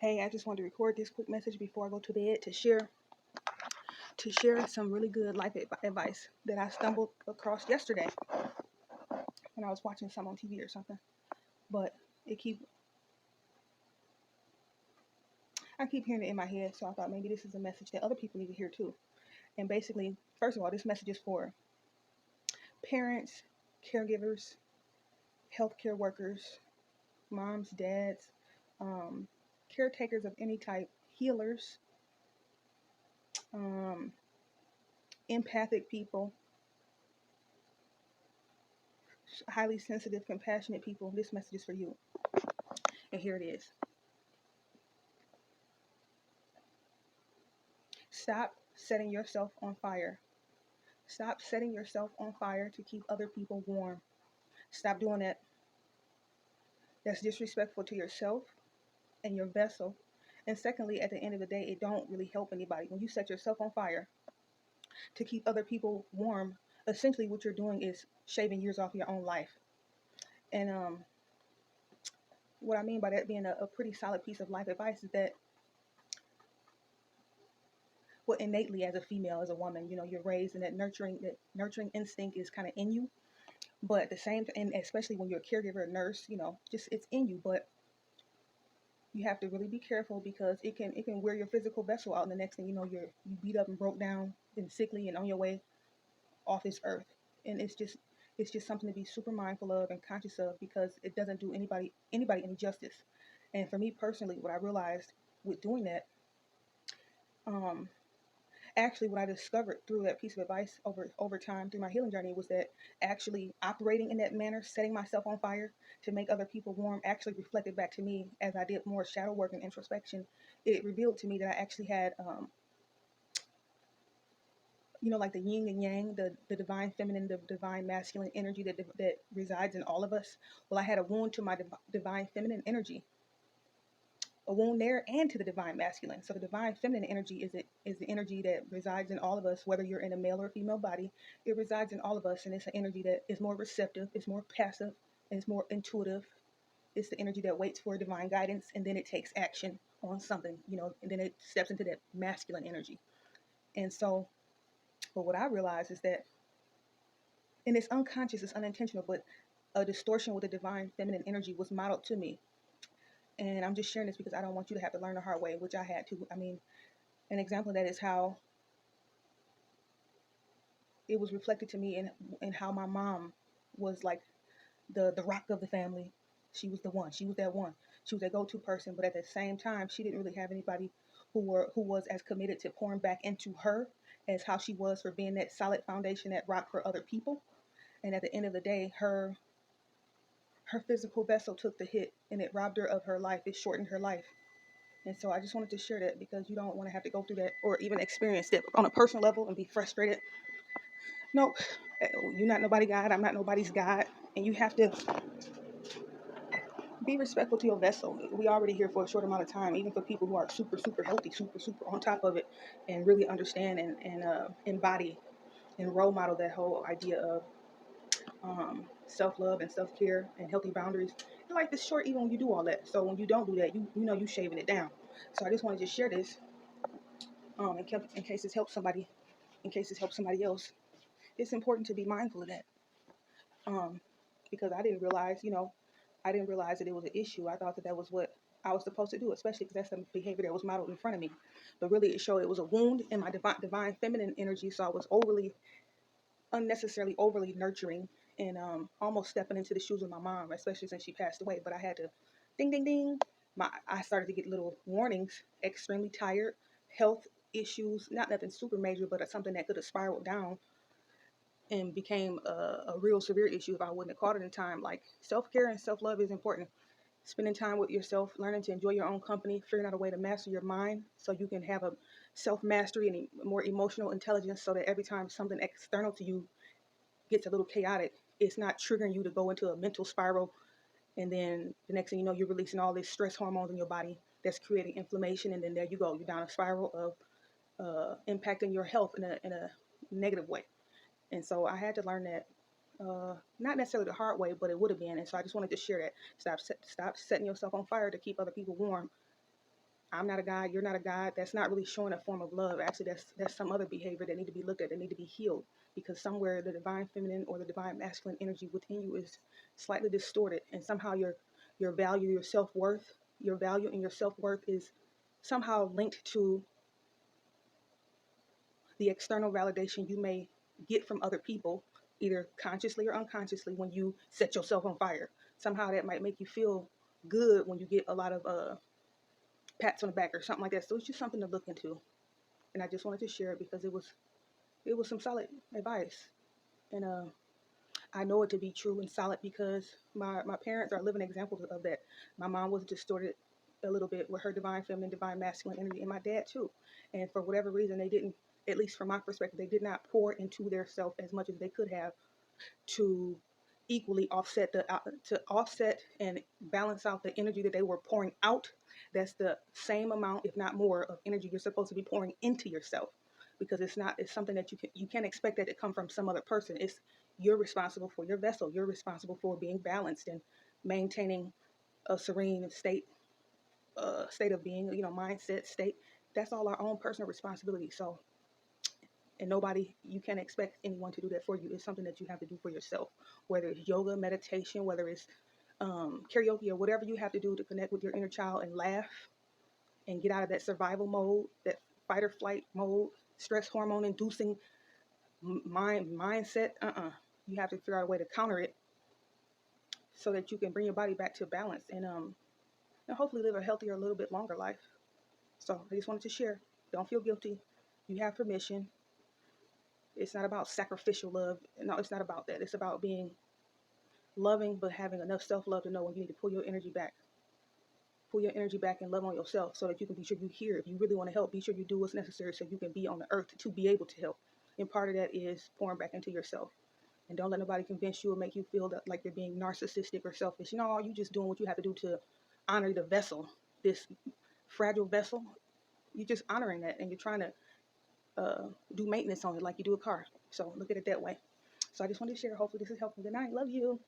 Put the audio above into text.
Hey, I just wanted to record this quick message before I go to bed to share some really good life advice that I stumbled across yesterday when I was watching some on TV or something. But it keep I keep hearing it in my head, so I thought maybe this is a message that other people need to hear too. And basically, first of all, this message is for parents, caregivers, healthcare workers, moms, dads, um, caretakers of any type, healers, um, empathic people, highly sensitive, compassionate people. This message is for you. And here it is. Stop setting yourself on fire. Stop setting yourself on fire to keep other people warm. Stop doing that. That's disrespectful to yourself and your vessel. And secondly, at the end of the day, it don't really help anybody. When you set yourself on fire to keep other people warm, essentially what you're doing is shaving years off your own life. And what I mean by that being a pretty solid piece of life advice is that well, innately as a female, as a woman, you're raised in that nurturing instinct is kind of in you. But at the same time, and especially when you're a caregiver, a nurse, just it's in you. But you have to really be careful because it can wear your physical vessel out, and the next thing you know, you beat up and broke down and sickly and on your way off this earth. And it's just something to be super mindful of and conscious of because it doesn't do anybody any justice. And for me personally, what I realized with doing that, um, actually what I discovered through that piece of advice over time through my healing journey was that actually operating in that manner, setting myself on fire to make other people warm, actually reflected back to me as I did more shadow work and introspection. It revealed to me that I actually had like the yin and yang, the divine feminine, the divine masculine energy that resides in all of us. Well, I had a wound to my divine feminine energy, a wound there, and to the divine masculine. So the divine feminine energy is the energy that resides in all of us, whether you're in a male or female body. It resides in all of us, and it's an energy that is more receptive, it's more passive, and it's more intuitive. It's the energy that waits for divine guidance, and then it takes action on something, and then it steps into that masculine energy. And so, but what I realized is that, and it's unconscious, it's unintentional, but a distortion with the divine feminine energy was modeled to me. And I'm just sharing this because I don't want you to have to learn the hard way, which I had to. I mean, an example of that is how it was reflected to me in how my mom was like the rock of the family. She was the one. She was that one. She was that go-to person. But at the same time, she didn't really have anybody who was as committed to pouring back into her as how she was for being that solid foundation, that rock for other people. And at the end of the day, her physical vessel took the hit, and it robbed her of her life. It shortened her life. And so I just wanted to share that because you don't want to have to go through that or even experience that on a personal level and be frustrated. Nope, you're not nobody God. I'm not nobody's God. And you have to be respectful to your vessel. We already here for a short amount of time, even for people who are super, super healthy, super, super on top of it, and really understand and embody and role model that whole idea of self-love and self-care and healthy boundaries. Your life is short even when you do all that. So when you don't do that, you shaving it down. So I just wanted to share this in case this helps somebody, in case this helps somebody else. It's important to be mindful of that. Um, because I didn't realize that it was an issue. I thought that was what I was supposed to do, especially because that's the behavior that was modeled in front of me. But really, it showed it was a wound in my divine feminine energy. So I was unnecessarily overly nurturing and almost stepping into the shoes of my mom, especially since she passed away. But I had to, ding, ding, ding. I started to get little warnings, extremely tired, health issues, not nothing super major, but something that could have spiraled down and became a real severe issue if I wouldn't have caught it in time. Like self-care and self-love is important. Spending time with yourself, learning to enjoy your own company, figuring out a way to master your mind so you can have a self-mastery and more emotional intelligence so that every time something external to you gets a little chaotic, it's not triggering you to go into a mental spiral. And then the next thing you know, you're releasing all this stress hormones in your body that's creating inflammation. And then there you go. You're down a spiral of impacting your health in a negative way. And so I had to learn that, not necessarily the hard way, but it would have been. And so I just wanted to share that. Stop setting yourself on fire to keep other people warm. I'm not a God, you're not a God, that's not really showing a form of love. Actually, that's some other behavior that need to be looked at, that need to be healed, because somewhere the divine feminine or the divine masculine energy within you is slightly distorted, and somehow your value, your self-worth, your value and your self-worth is somehow linked to the external validation you may get from other people, either consciously or unconsciously, when you set yourself on fire. Somehow that might make you feel good when you get a lot of pats on the back or something like that. So it's just something to look into. And I just wanted to share it because it was some solid advice. And I know it to be true and solid because my parents are living examples of that. My mom was distorted a little bit with her divine feminine, divine masculine energy, and my dad too. And for whatever reason, they didn't, at least from my perspective, they did not pour into their self as much as they could have to equally offset to offset and balance out the energy that they were pouring out. That's the same amount, if not more, of energy you're supposed to be pouring into yourself, because it's something that you can't expect that to come from some other person. It's you're responsible for your vessel. You're responsible for being balanced and maintaining a serene state of being, mindset, state. That's all our own personal responsibility. So, and nobody, you can't expect anyone to do that for you. It's something that you have to do for yourself, whether it's yoga, meditation, whether it's karaoke, or whatever you have to do to connect with your inner child and laugh and get out of that survival mode, that fight or flight mode, stress hormone inducing mindset. You have to figure out a way to counter it so that you can bring your body back to balance and hopefully live a healthier, a little bit longer life. So I just wanted to share. Don't feel guilty. You have permission. It's not about sacrificial love. No, it's not about that. It's about being loving, but having enough self-love to know when you need to pull your energy back. Pull your energy back and love on yourself so that you can be sure you hear. If you really want to help, be sure you do what's necessary so you can be on the earth to be able to help. And part of that is pouring back into yourself. And don't let nobody convince you or make you feel that like you're being narcissistic or selfish. You just doing what you have to do to honor the vessel, this fragile vessel. You're just honoring that, and you're trying to do maintenance on it like you do a car. So look at it that way. So I just wanted to share. Hopefully this is helpful. Good night. Love you.